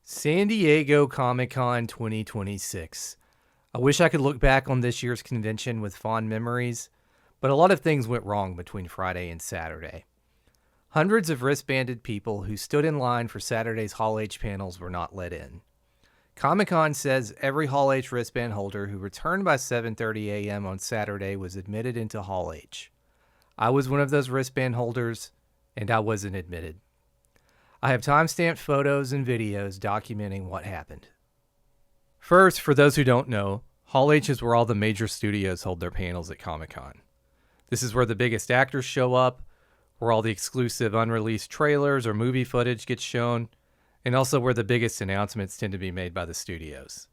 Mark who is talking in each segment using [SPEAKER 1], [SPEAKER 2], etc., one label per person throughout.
[SPEAKER 1] San Diego Comic-Con 2026. I wish I could look back on this year's convention with fond memories, but a lot of things went wrong between Friday and Saturday. Hundreds of wristbanded people who stood in line for Saturday's Hall H panels were not let in. Comic-Con says every Hall H wristband holder who returned by 7:30 a.m. on Saturday was admitted into Hall H. I was one of those wristband holders, and I wasn't admitted. I have timestamped photos and videos documenting what happened. First, for those who don't know, Hall H is where all the major studios hold their panels at Comic-Con. This is where the biggest actors show up, where all the exclusive unreleased trailers or movie footage gets shown, and also where the biggest announcements tend to be made by the studios.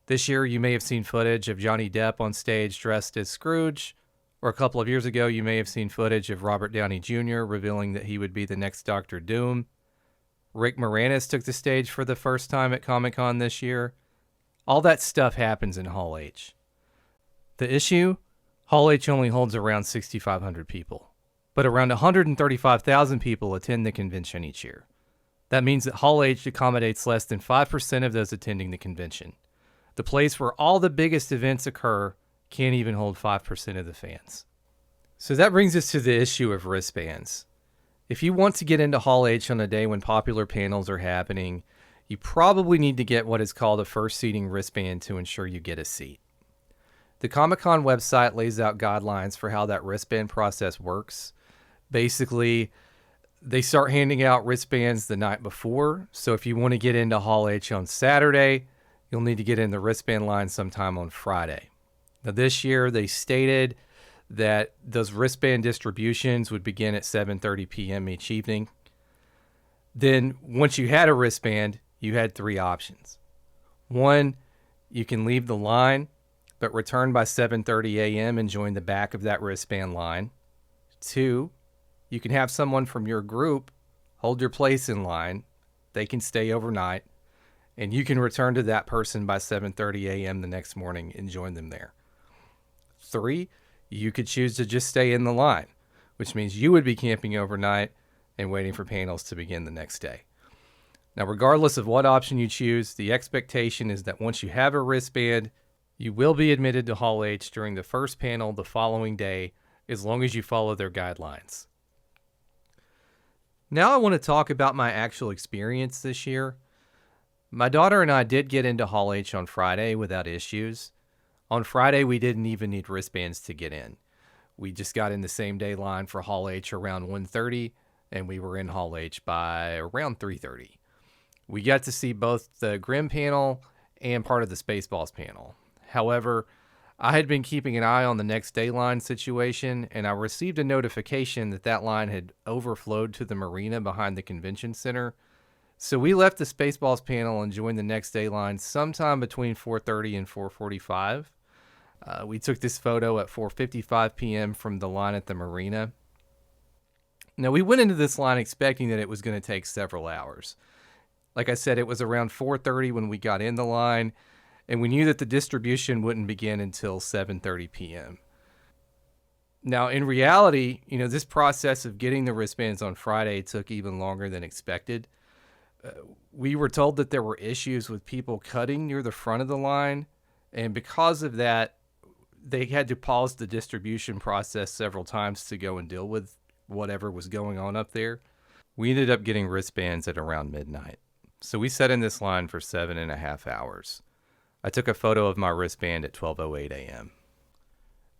[SPEAKER 1] This year, you may have seen footage of Johnny Depp on stage dressed as Scrooge, or a couple of years ago, you may have seen footage of Robert Downey Jr. revealing that he would be the next Doctor Doom. Rick Moranis took the stage for the first time at Comic-Con this year. All that stuff happens in Hall H. The issue? Hall H only holds around 6,500 people, but around 135,000 people attend the convention each year. That means that Hall H accommodates less than 5% of those attending the convention. The place where all the biggest events occur can't even hold 5% of the fans. So that brings us to the issue of wristbands. If you want to get into Hall H on a day when popular panels are happening, you probably need to get what is called a first seating wristband to ensure you get a seat. The Comic-Con website lays out guidelines for how that wristband process works. Basically, they start handing out wristbands the night before, so if you want to get into Hall H on Saturday, you'll need to get in the wristband line sometime on Friday. Now this year, they stated that those wristband distributions would begin at 7:30 p.m. each evening. Then, once you had a wristband, you had three options. One, you can leave the line, but return by 7:30 a.m. and join the back of that wristband line. Two, you can have someone from your group hold your place in line. They can stay overnight, and you can return to that person by 7:30 a.m. the next morning and join them there. Three, you could choose to just stay in the line, which means you would be camping overnight and waiting for panels to begin the next day. Now, regardless of what option you choose, the expectation is that once you have a wristband, you will be admitted to Hall H during the first panel the following day, as long as you follow their guidelines. Now I want to talk about my actual experience this year. My daughter and I did get into Hall H on Friday without issues. On Friday, we didn't even need wristbands to get in. We just got in the same day line for Hall H around 1:30, and we were in Hall H by around 3:30. We got to see both the Grimm panel and part of the Spaceballs panel. However, I had been keeping an eye on the next day line situation, and I received a notification that that line had overflowed to the marina behind the convention center. So we left the Spaceballs panel and joined the next day line sometime between 4:30 and 4:45. We took this photo at 4:55 p.m. from the line at the marina. Now, we went into this line expecting that it was going to take several hours. Like I said, it was around 4:30 when we got in the line, and we knew that the distribution wouldn't begin until 7:30 p.m. Now, in reality, this process of getting the wristbands on Friday took even longer than expected. We were told that there were issues with people cutting near the front of the line, and because of that, they had to pause the distribution process several times to go and deal with whatever was going on up there. We ended up getting wristbands at around midnight. So we sat in this line for 7.5 hours. I took a photo of my wristband at 12:08 a.m.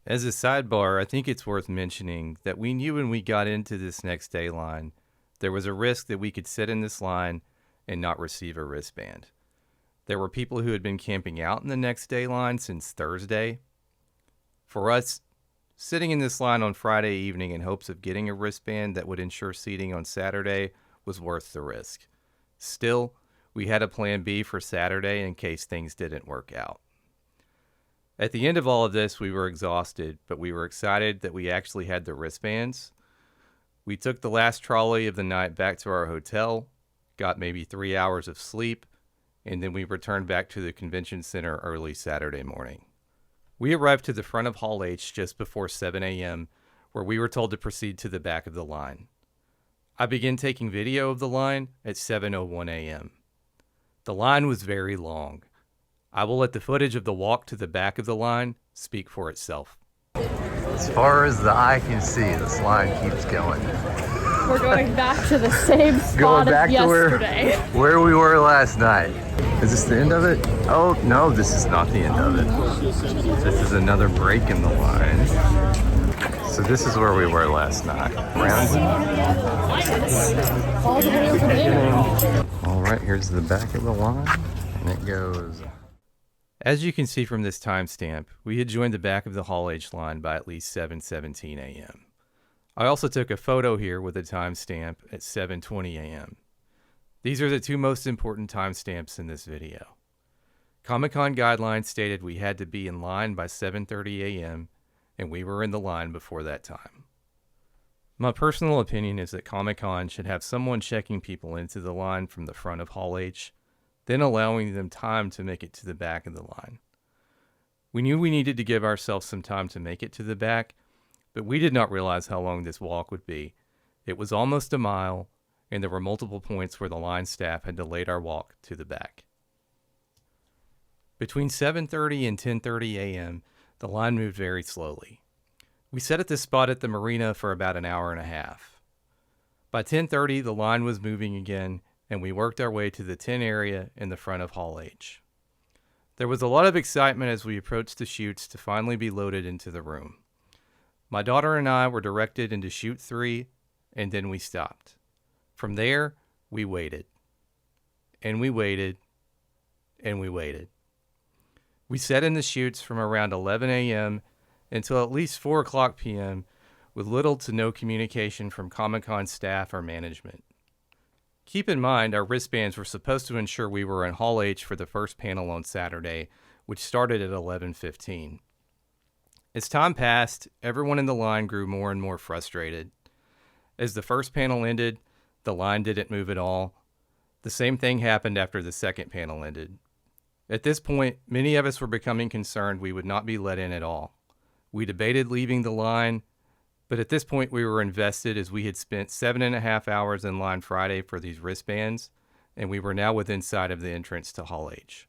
[SPEAKER 1] As a sidebar, I think it's worth mentioning that we knew when we got into this next day line, there was a risk that we could sit in this line and not receive a wristband. There were people who had been camping out in the next day line since Thursday. For us, sitting in this line on Friday evening in hopes of getting a wristband that would ensure seating on Saturday was worth the risk. Still, we had a plan B for Saturday in case things didn't work out. At the end of all of this, we were exhausted, but we were excited that we actually had the wristbands. We took the last trolley of the night back to our hotel, got maybe 3 hours of sleep, and then we returned back to the convention center early Saturday morning. We arrived to the front of Hall H just before 7 a.m., where we were told to proceed to the back of the line. I began taking video of the line at 7:01 a.m. The line was very long. I will let the footage of the walk to the back of the line speak for itself. As far as the eye can see, this line keeps going.
[SPEAKER 2] We're going back to the same spot as yesterday.
[SPEAKER 1] Where we were last night. Is this the end of it? Oh, no, this is not the end of it. This is another break in the line. So this is where we were last night.
[SPEAKER 2] All the way over there.
[SPEAKER 1] All right, here's the back of the line, and it goes. As you can see from this timestamp, we had joined the back of the Hall H line by at least 7:17 a.m. I also took a photo here with a timestamp at 7:20 a.m. These are the two most important timestamps in this video. Comic-Con guidelines stated we had to be in line by 7:30 a.m., and we were in the line before that time. My personal opinion is that Comic-Con should have someone checking people into the line from the front of Hall H, then allowing them time to make it to the back of the line. We knew we needed to give ourselves some time to make it to the back, but we did not realize how long this walk would be. It was almost a mile, and there were multiple points where the line staff had delayed our walk to the back. Between 7:30 and 10:30 a.m., the line moved very slowly. We sat at this spot at the marina for about an hour and a half. By 10:30, the line was moving again, and we worked our way to the 10 area in the front of Hall H. There was a lot of excitement as we approached the chutes to finally be loaded into the room. My daughter and I were directed into chute 3, and then we stopped. From there, we waited. And we waited. And we waited. We sat in the chutes from around 11 a.m. until at least 4 o'clock p.m. with little to no communication from Comic-Con staff or management. Keep in mind, our wristbands were supposed to ensure we were in Hall H for the first panel on Saturday, which started at 11:15. As time passed, everyone in the line grew more and more frustrated. As the first panel ended, the line didn't move at all. The same thing happened after the second panel ended. At this point, many of us were becoming concerned we would not be let in at all. We debated leaving the line, but at this point we were invested as we had spent 7.5 hours in line Friday for these wristbands, and we were now within sight of the entrance to Hall H.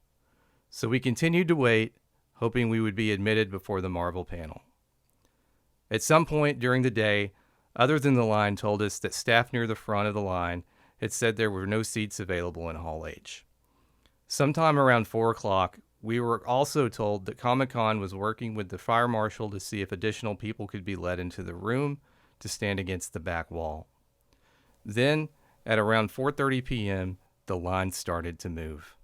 [SPEAKER 1] So we continued to wait, hoping we would be admitted before the Marvel panel. At some point during the day, others in the line told us that staff near the front of the line had said there were no seats available in Hall H. Sometime around 4 o'clock, we were also told that Comic-Con was working with the fire marshal to see if additional people could be let into the room to stand against the back wall. Then, at around 4:30 p.m., the line started to move.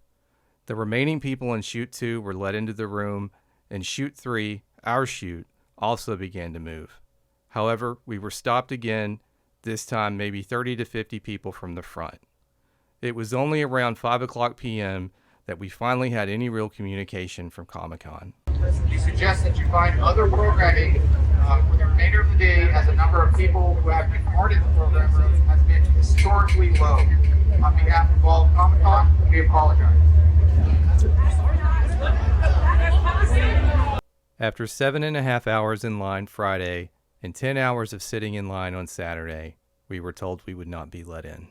[SPEAKER 1] The remaining people in chute 2 were let into the room, and chute 3, our chute, also began to move. However, we were stopped again, this time maybe 30 to 50 people from the front. It was only around 5 o'clock p.m. that we finally had any real communication from Comic-Con.
[SPEAKER 3] We suggest that you find other programming for the remainder of the day, as the number of people who have departed the program room has been historically low. On behalf of all of Comic-Con, we apologize.
[SPEAKER 1] After 7.5 hours in line Friday and 10 hours of sitting in line on Saturday, we were told we would not be let in.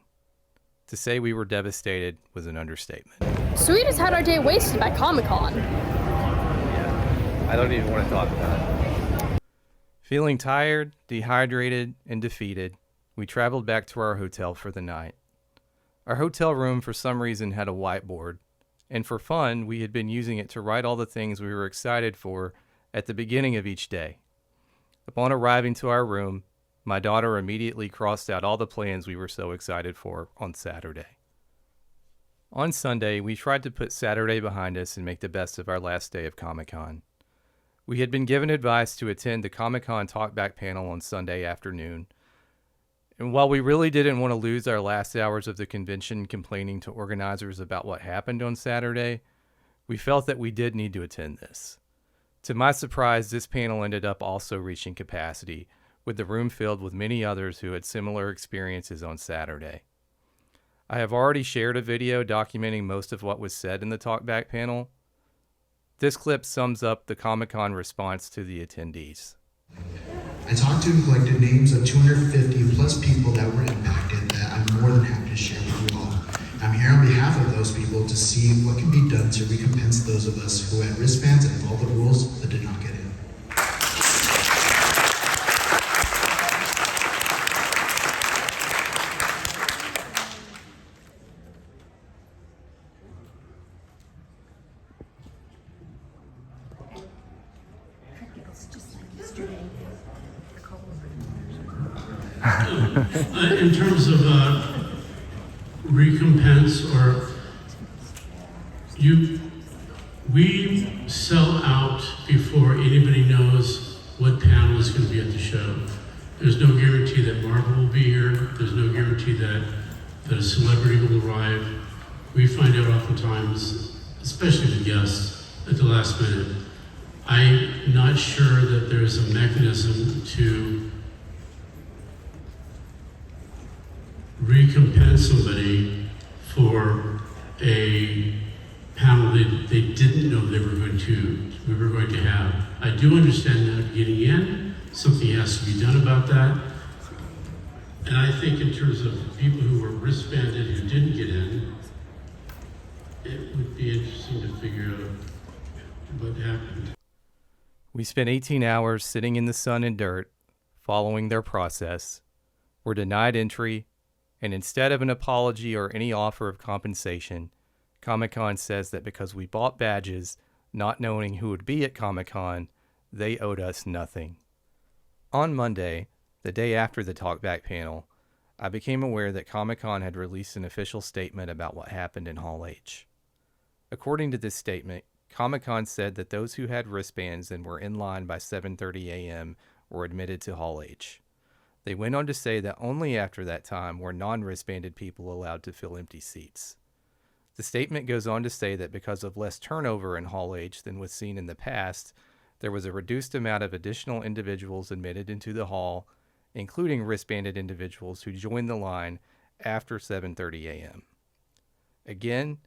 [SPEAKER 1] To say we were devastated was an understatement.
[SPEAKER 2] So we just had our day wasted by Comic-Con.
[SPEAKER 1] Yeah, I don't even want to talk about it. Feeling tired, dehydrated, and defeated, we traveled back to our hotel for the night. Our hotel room for some reason had a whiteboard, and for fun, we had been using it to write all the things we were excited for at the beginning of each day. Upon arriving to our room, my daughter immediately crossed out all the plans we were so excited for on Saturday. On Sunday, we tried to put Saturday behind us and make the best of our last day of Comic-Con. We had been given advice to attend the Comic-Con Talkback panel on Sunday afternoon, and while we really didn't want to lose our last hours of the convention complaining to organizers about what happened on Saturday, we felt that we did need to attend this. To my surprise, this panel ended up also reaching capacity, with the room filled with many others who had similar experiences on Saturday. I have already shared a video documenting most of what was said in the Talkback panel. This clip sums up the Comic-Con response to the attendees.
[SPEAKER 4] I talked to and collected names of 250 plus people that were impacted that I'm more than happy to share with you all. I'm here here on behalf of those people to see what can be done to recompense those of us who had wristbands and followed the rules but did not get in.
[SPEAKER 5] In terms of recompense, we sell out before anybody knows what panel is going to be at the show. There's no guarantee that Marvel will be here. There's no guarantee that a celebrity will arrive. We find out oftentimes, especially the guests, at the last minute. I'm not sure that there's a mechanism to recompense somebody for a panel they didn't know we were going to have. I do understand that getting in, something has to be done about that. And I think in terms of people who were wristbanded who didn't get in, it would be interesting to figure out what happened.
[SPEAKER 1] We spent 18 hours sitting in the sun and dirt, following their process. We're denied entry, and instead of an apology or any offer of compensation, Comic-Con says that because we bought badges, not knowing who would be at Comic-Con, they owed us nothing. On Monday, the day after the Talkback panel, I became aware that Comic-Con had released an official statement about what happened in Hall H. According to this statement, Comic-Con said that those who had wristbands and were in line by 7:30 a.m. were admitted to Hall H. They went on to say that only after that time were non-wristbanded people allowed to fill empty seats. The statement goes on to say that because of less turnover in Hall H than was seen in the past, there was a reduced amount of additional individuals admitted into the hall, including wristbanded individuals who joined the line after 7:30 a.m. Again,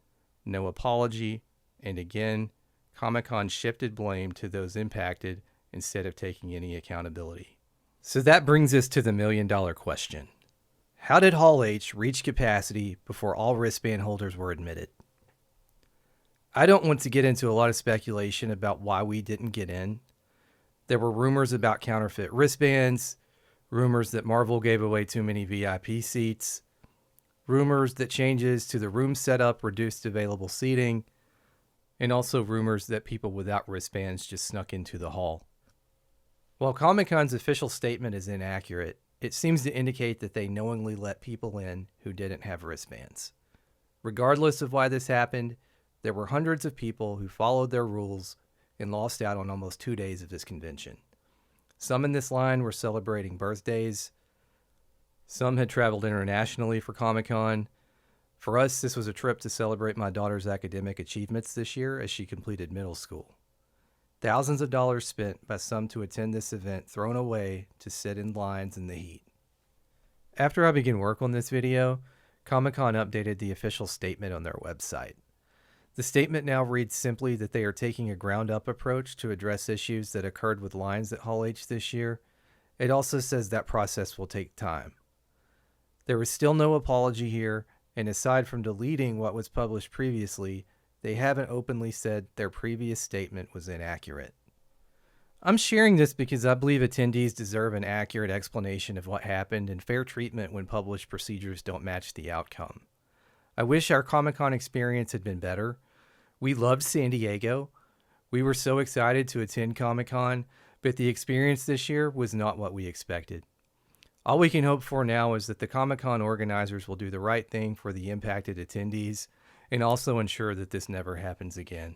[SPEAKER 1] no apology, and again, Comic-Con shifted blame to those impacted instead of taking any accountability. So that brings us to the million-dollar question. How did Hall H reach capacity before all wristband holders were admitted? I don't want to get into a lot of speculation about why we didn't get in. There were rumors about counterfeit wristbands, rumors that Marvel gave away too many VIP seats, rumors that changes to the room setup reduced available seating, and also rumors that people without wristbands just snuck into the hall. While Comic-Con's official statement is inaccurate, it seems to indicate that they knowingly let people in who didn't have wristbands. Regardless of why this happened, there were hundreds of people who followed their rules and lost out on almost 2 days of this convention. Some in this line were celebrating birthdays. Some had traveled internationally for Comic-Con. For us, this was a trip to celebrate my daughter's academic achievements this year as she completed middle school. Thousands of dollars spent by some to attend this event thrown away to sit in lines in the heat. After I began work on this video, Comic-Con updated the official statement on their website. The statement now reads simply that they are taking a ground-up approach to address issues that occurred with lines at Hall H this year. It also says that process will take time. There is still no apology here, and aside from deleting what was published previously, they haven't openly said their previous statement was inaccurate. I'm sharing this because I believe attendees deserve an accurate explanation of what happened and fair treatment when published procedures don't match the outcome. I wish our Comic-Con experience had been better. We loved San Diego. We were so excited to attend Comic-Con, but the experience this year was not what we expected. All we can hope for now is that the Comic-Con organizers will do the right thing for the impacted attendees and also ensure that this never happens again.